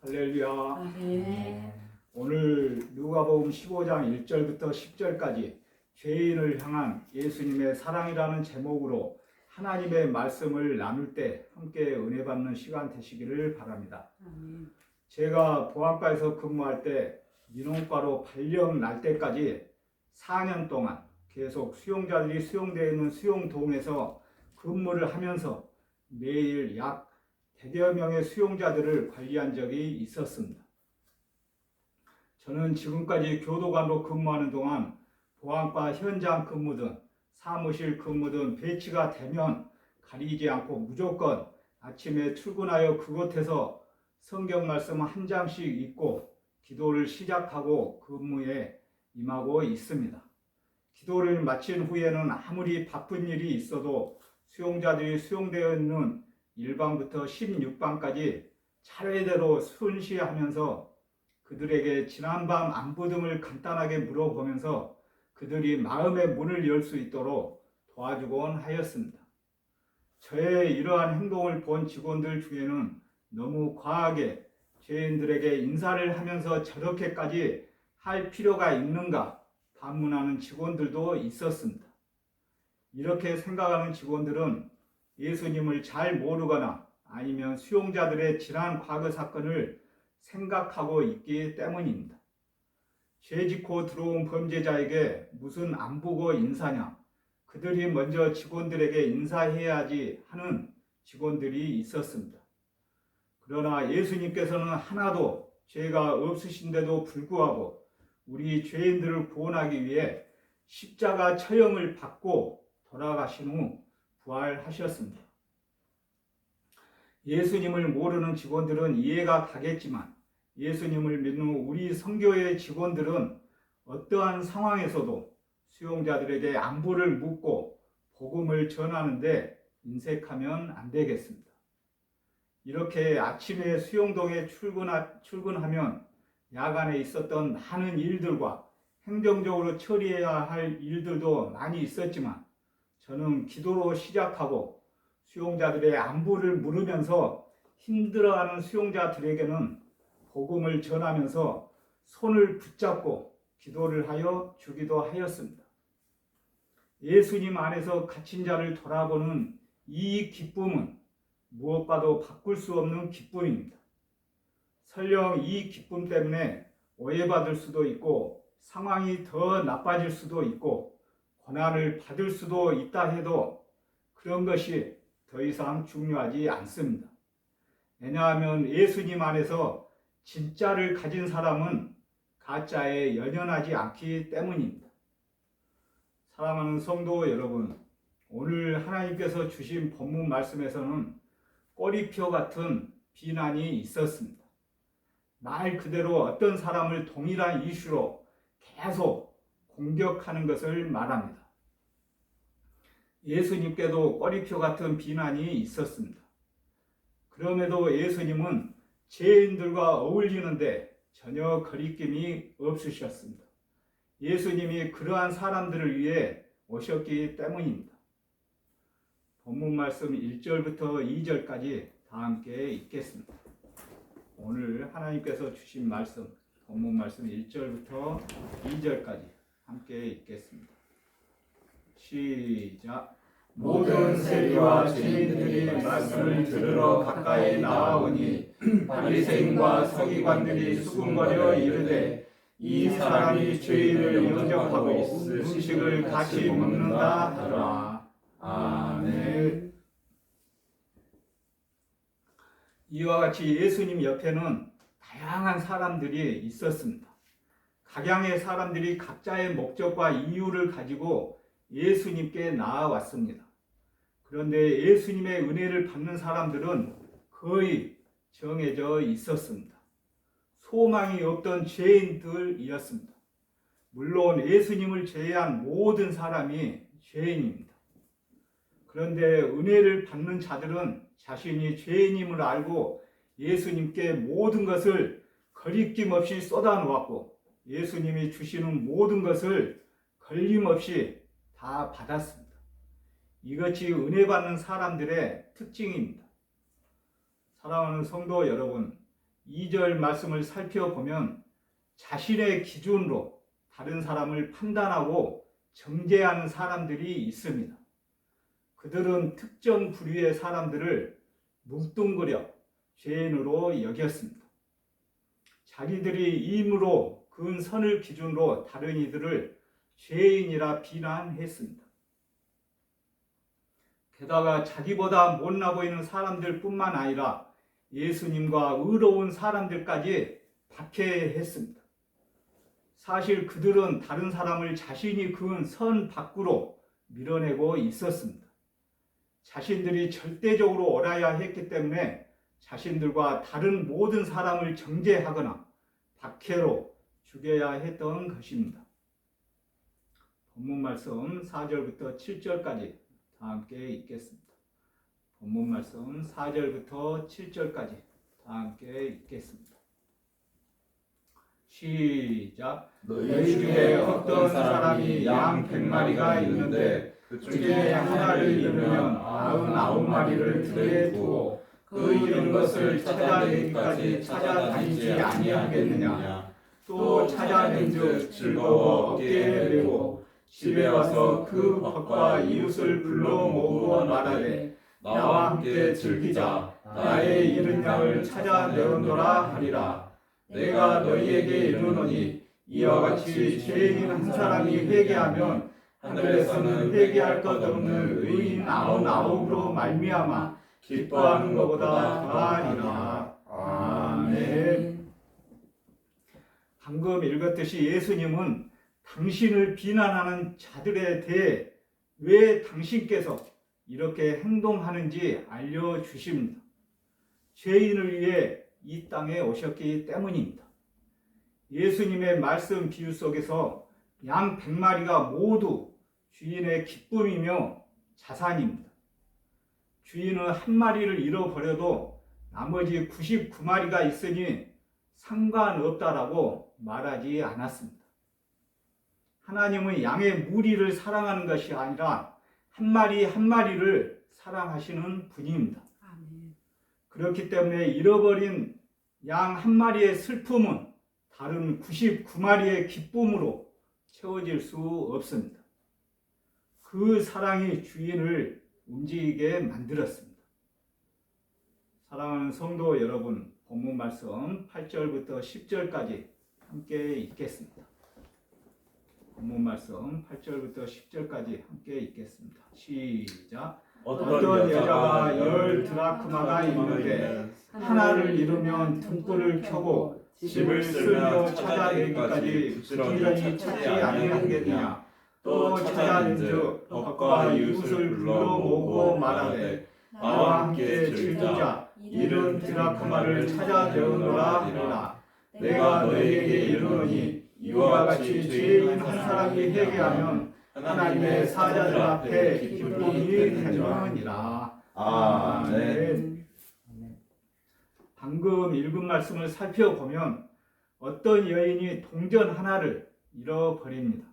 할렐루야. 네. 오늘 누가복음 15장 1절부터 10절까지 죄인을 향한 예수님의 사랑이라는 제목으로 하나님의 말씀을 나눌 때 함께 은혜 받는 시간 되시기를 바랍니다. 아멘. 제가 보안과에서 근무할 때 민원과로 발령 날 때까지 4년 동안 계속 수용자들이 수용되어 있는 수용동에서 근무를 하면서 매일 약 100여 명의 수용자들을 관리한 적이 있었습니다. 저는 지금까지 교도관으로 근무하는 동안 보안과 현장 근무든 사무실 근무든 배치가 되면 가리지 않고 무조건 아침에 출근하여 그곳에서 성경 말씀 한 장씩 읽고 기도를 시작하고 근무에 임하고 있습니다. 기도를 마친 후에는 아무리 바쁜 일이 있어도 수용자들이 수용되어 있는 1방부터 16방까지 차례대로 순시하면서 그들에게 지난밤 안부 등을 간단하게 물어보면서 그들이 마음의 문을 열 수 있도록 도와주곤 하였습니다. 저의 이러한 행동을 본 직원들 중에는 너무 과하게 죄인들에게 인사를 하면서 저렇게까지 할 필요가 있는가 반문하는 직원들도 있었습니다. 이렇게 생각하는 직원들은 예수님을 잘 모르거나 아니면 수용자들의 지난 과거 사건을 생각하고 있기 때문입니다. 죄 짓고 들어온 범죄자에게 무슨 안 보고 인사냐, 그들이 먼저 직원들에게 인사해야지 하는 직원들이 있었습니다. 그러나 예수님께서는 하나도 죄가 없으신데도 불구하고 우리 죄인들을 구원하기 위해 십자가 처형을 받고 돌아가신 후 부활하셨습니다. 예수님을 모르는 직원들은 이해가 가겠지만 예수님을 믿는 우리 선교회 직원들은 어떠한 상황에서도 수용자들에게 안부를 묻고 복음을 전하는데 인색하면 안 되겠습니다. 이렇게 아침에 수용동에 출근하면 야간에 있었던 많은 일들과 행정적으로 처리해야 할 일들도 많이 있었지만 저는 기도로 시작하고 수용자들의 안부를 물으면서 힘들어하는 수용자들에게는 복음을 전하면서 손을 붙잡고 기도를 하여 주기도 하였습니다. 예수님 안에서 갇힌 자를 돌아보는 이 기쁨은 무엇과도 바꿀 수 없는 기쁨입니다. 설령 이 기쁨 때문에 오해받을 수도 있고 상황이 더 나빠질 수도 있고 고난을 받을 수도 있다 해도 그런 것이 더 이상 중요하지 않습니다. 왜냐하면 예수님 안에서 진짜를 가진 사람은 가짜에 연연하지 않기 때문입니다. 사랑하는 성도 여러분, 오늘 하나님께서 주신 본문 말씀에서는 꼬리표 같은 비난이 있었습니다. 말 그대로 어떤 사람을 동일한 이슈로 계속 공격하는 것을 말합니다. 예수님께도 꼬리표 같은 비난이 있었습니다. 그럼에도 예수님은 죄인들과 어울리는데 전혀 거리낌이 없으셨습니다. 예수님이 그러한 사람들을 위해 오셨기 때문입니다. 본문 말씀 1절부터 2절까지 다 함께 읽겠습니다. 오늘 하나님께서 주신 말씀, 본문 말씀 1절부터 2절까지 함께 읽겠습니다. 시작. 모든 세리와 죄인들이 말씀을 들으러 가까이 나아오니 바리새인과 서기관들이 수군거려 이르되 이 사람이 죄인을 영접하고 음식을 같이 먹는다 하더라. 아멘. 이와 같이 예수님 옆에는 다양한 사람들이 있었습니다. 각양의 사람들이 각자의 목적과 이유를 가지고 예수님께 나아왔습니다. 그런데 예수님의 은혜를 받는 사람들은 거의 정해져 있었습니다. 소망이 없던 죄인들이었습니다. 물론 예수님을 제외한 모든 사람이 죄인입니다. 그런데 은혜를 받는 자들은 자신이 죄인임을 알고 예수님께 모든 것을 거리낌 없이 쏟아놓았고 예수님이 주시는 모든 것을 걸림없이 다 받았습니다. 이것이 은혜 받는 사람들의 특징입니다. 사랑하는 성도 여러분, 2절 말씀을 살펴보면 자신의 기준으로 다른 사람을 판단하고 정죄하는 사람들이 있습니다. 그들은 특정 부류의 사람들을 뭉뚱그려 죄인으로 여겼습니다. 자기들이 임으로 그은 선을 기준으로 다른 이들을 죄인이라 비난했습니다. 게다가 자기보다 못나 보이는 사람들뿐만 아니라 예수님과 의로운 사람들까지 박해했습니다. 사실 그들은 다른 사람을 자신이 그은 선 밖으로 밀어내고 있었습니다. 자신들이 절대적으로 옳아야 했기 때문에 자신들과 다른 모든 사람을 정죄하거나 박해로 죽여야 했던 것입니다. 본문 말씀 4절부터 7절까지 다 함께 읽겠습니다. 본문 말씀 4절부터 7절까지 다 함께 읽겠습니다. 시작. 너희 중에 어떤 사람이 양 100마리가 있는데 그 중에 하나를 잃으면 99마리를 들에 두고 그 잃은 것을 찾아내기까지 찾아다니지 아니하겠느냐. 또 찾아낸즉 즐거워 어깨에 메고 집에 와서 그 벗과 이웃을 불러 모으고 말하되 나와 함께 즐기자. 나의 잃은 양을 찾아내었노라 하리라. 내가 너희에게 이르노니 이와 같이 죄인인 한 사람이 회개하면 하늘에서는 회개할 것 없는 의인 99으로 말미암아 기뻐하는 것보다 더하리라. 아멘. 방금 읽었듯이 예수님은 당신을 비난하는 자들에 대해 왜 당신께서 이렇게 행동하는지 알려주십니다. 죄인을 위해 이 땅에 오셨기 때문입니다. 예수님의 말씀 비유 속에서 양 100마리가 모두 주인의 기쁨이며 자산입니다. 주인은 한 마리를 잃어버려도 나머지 99마리가 있으니 상관없다라고 말하지 않았습니다. 하나님은 양의 무리를 사랑하는 것이 아니라 한 마리 한 마리를 사랑하시는 분입니다. 그렇기 때문에 잃어버린 양 한 마리의 슬픔은 다른 99마리의 기쁨으로 채워질 수 없습니다. 그 사랑이 주인을 움직이게 만들었습니다. 사랑하는 성도 여러분, 본문 말씀 8절부터 10절까지 함께 읽겠습니다. 본문 말씀 8절부터 10절까지 함께 읽겠습니다. 시작. 어떤 여자가 10 드라크마가 있는데 하나를 잃으면 등불을 켜고 집을 쓸며 찾아내기까지 부지런히 찾지 아니하겠느냐. 또 찾아낸즉 벗과 이웃을 불러 모으고 말하되 나와 함께 즐기자. 잃은 드라크마를 찾아내오노라 하리라. 내가 너희에게 이르노니 이와 같이 죄인 한 사람이 회개하면 하나님의 사자들 앞에 기쁨이 되느니라. 아멘. 방금 읽은 말씀을 살펴보면 어떤 여인이 동전 하나를 잃어버립니다.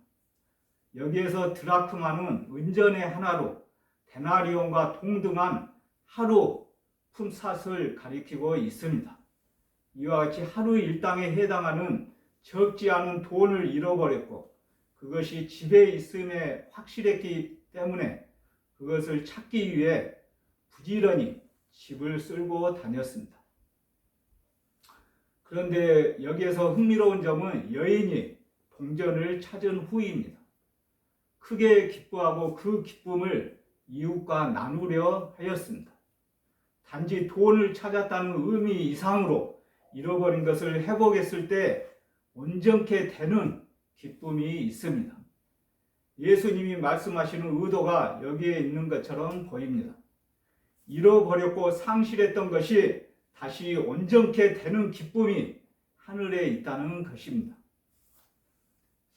여기에서 드라크마는 은전의 하나로 데나리온과 동등한 하루 품삯을 가리키고 있습니다. 이와 같이 하루 일당에 해당하는 적지 않은 돈을 잃어버렸고 그것이 집에 있음에 확실했기 때문에 그것을 찾기 위해 부지런히 집을 쓸고 다녔습니다. 그런데 여기에서 흥미로운 점은 여인이 동전을 찾은 후입니다. 크게 기뻐하고 그 기쁨을 이웃과 나누려 하였습니다. 단지 돈을 찾았다는 의미 이상으로 잃어버린 것을 회복했을 때 온전케 되는 기쁨이 있습니다. 예수님이 말씀하시는 의도가 여기에 있는 것처럼 보입니다. 잃어버렸고 상실했던 것이 다시 온전케 되는 기쁨이 하늘에 있다는 것입니다.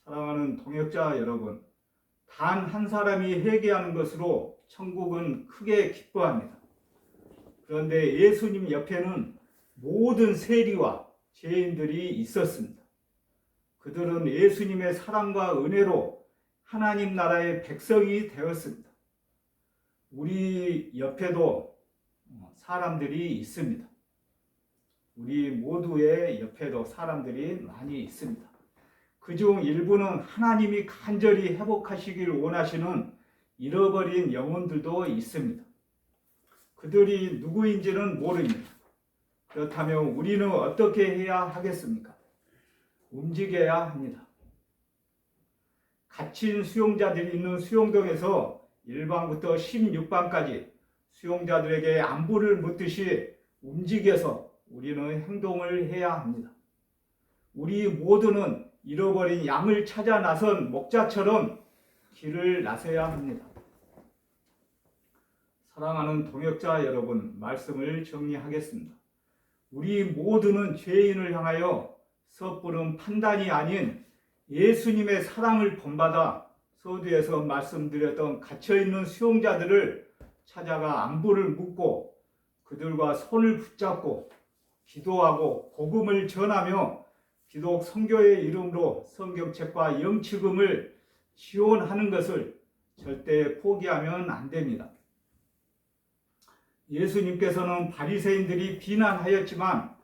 사랑하는 동역자 여러분, 단 한 사람이 회개하는 것으로 천국은 크게 기뻐합니다. 그런데 예수님 옆에는 모든 세리와 죄인들이 있었습니다. 그들은 예수님의 사랑과 은혜로 하나님 나라의 백성이 되었습니다. 우리 옆에도 사람들이 있습니다. 우리 모두의 옆에도 사람들이 많이 있습니다. 그중 일부는 하나님이 간절히 회복하시길 원하시는 잃어버린 영혼들도 있습니다. 그들이 누구인지는 모릅니다. 그렇다면 우리는 어떻게 해야 하겠습니까? 움직여야 합니다. 갇힌 수용자들이 있는 수용동에서 1방부터 16방까지 수용자들에게 안부를 묻듯이 움직여서 우리는 행동을 해야 합니다. 우리 모두는 잃어버린 양을 찾아 나선 목자처럼 길을 나서야 합니다. 사랑하는 동역자 여러분, 말씀을 정리하겠습니다. 우리 모두는 죄인을 향하여 섣부른 판단이 아닌 예수님의 사랑을 본받아 서두에서 말씀드렸던 갇혀있는 수용자들을 찾아가 안부를 묻고 그들과 손을 붙잡고 기도하고 복음을 전하며 기독 선교의 이름으로 성경책과 영치금을 지원하는 것을 절대 포기하면 안 됩니다. 예수님께서는 바리새인들이 비난하였지만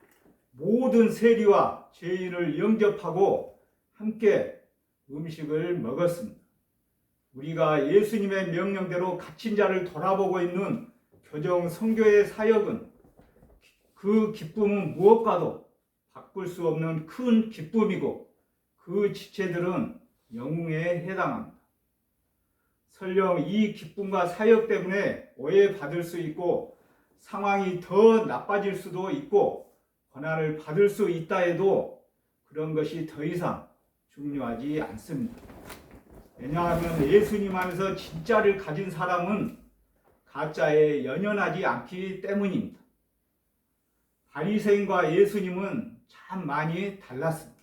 모든 세리와 죄인을 영접하고 함께 음식을 먹었습니다. 우리가 예수님의 명령대로 갇힌 자를 돌아보고 있는 교정 선교의 사역은 그 기쁨은 무엇과도 바꿀 수 없는 큰 기쁨이고 그 지체들은 영웅에 해당합니다. 설령 이 기쁨과 사역 때문에 오해받을 수 있고 상황이 더 나빠질 수도 있고 고난을 받을 수 있다 해도 그런 것이 더 이상 중요하지 않습니다. 왜냐하면 예수님 안에서 진짜를 가진 사람은 가짜에 연연하지 않기 때문입니다. 바리새인과 예수님은 참 많이 달랐습니다.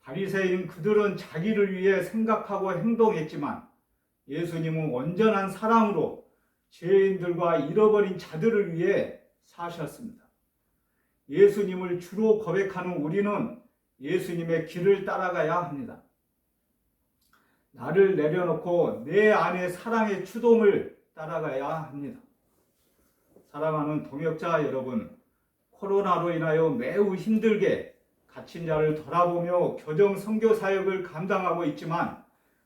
바리새인 그들은 자기를 위해 생각하고 행동했지만 예수님은 온전한 사랑으로 죄인들과 잃어버린 자들을 위해 사셨습니다. 예수님을 주로 고백하는 우리는 예수님의 길을 따라가야 합니다. 나를 내려놓고 내 안의 사랑의 추동을 따라가야 합니다. 사랑하는 동역자 여러분, 코로나로 인하여 매우 힘들게 갇힌 자를 돌아보며 교정 선교 사역을 감당하고 있지만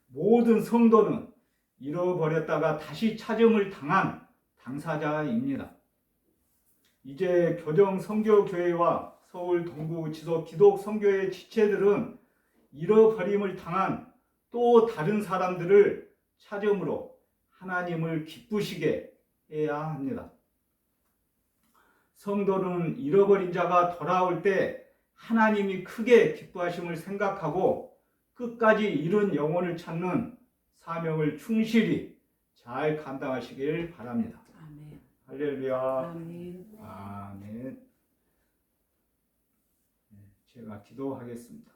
모든 성도는 잃어버렸다가 다시 찾음을 당한 당사자입니다. 이제 교정 선교 교회와 서울 동구 지속 기독 선교회 지체들은 잃어버림을 당한 또 다른 사람들을 찾음으로 하나님을 기쁘시게 해야 합니다. 성도는 잃어버린 자가 돌아올 때 하나님이 크게 기뻐하심을 생각하고 끝까지 잃은 영혼을 찾는 사명을 충실히 잘 감당하시길 바랍니다. 아멘. 할렐루야. 아멘. 아멘. 제가 기도하겠습니다.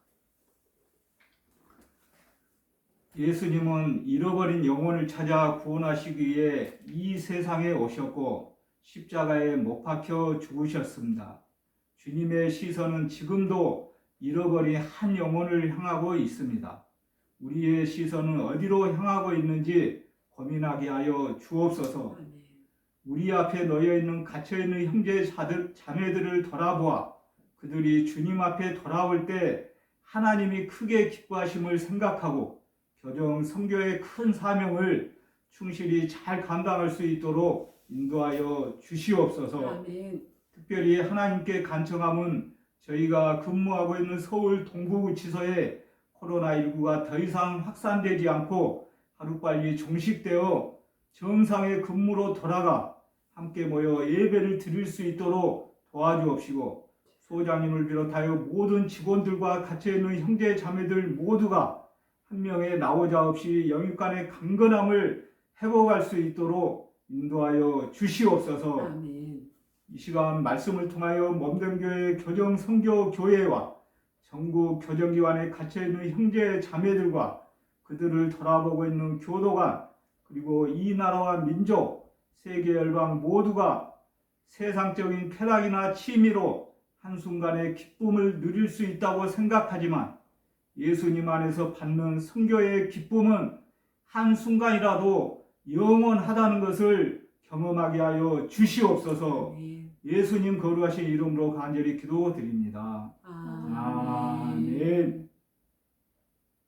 예수님은 잃어버린 영혼을 찾아 구원하시기 위해 이 세상에 오셨고 십자가에 못 박혀 죽으셨습니다. 주님의 시선은 지금도 잃어버린 한 영혼을 향하고 있습니다. 우리의 시선은 어디로 향하고 있는지 고민하게 하여 주옵소서. 아멘. 우리 앞에 놓여있는 갇혀있는 형제 자매들을 돌아보아 그들이 주님 앞에 돌아올 때 하나님이 크게 기뻐하심을 생각하고 교정 선교의 큰 사명을 충실히 잘 감당할 수 있도록 인도하여 주시옵소서. 아멘. 특별히 하나님께 간청함은 저희가 근무하고 있는 서울 동부구치소에 코로나19가 더 이상 확산되지 않고 하루빨리 종식되어 정상의 근무로 돌아가 함께 모여 예배를 드릴 수 있도록 도와주옵시고 소장님을 비롯하여 모든 직원들과 갇혀있는 형제 자매들 모두가 한 명의 나오자 없이 영육간의 강건함을 회복할 수 있도록 인도하여 주시옵소서. 아멘. 이 시간 말씀을 통하여 몸된교회 교정 선교 교회와 전국 교정기관에 갇혀있는 형제 자매들과 그들을 돌아보고 있는 교도관 그리고 이 나라와 민족 세계 열방 모두가 세상적인 쾌락이나 취미로 한순간의 기쁨을 누릴 수 있다고 생각하지만 예수님 안에서 받는 선교의 기쁨은 한순간이라도 영원하다는 것을 경험하게 하여 주시옵소서. 아멘. 예수님 거룩하신 이름으로 간절히 기도드립니다. 아. 아멘.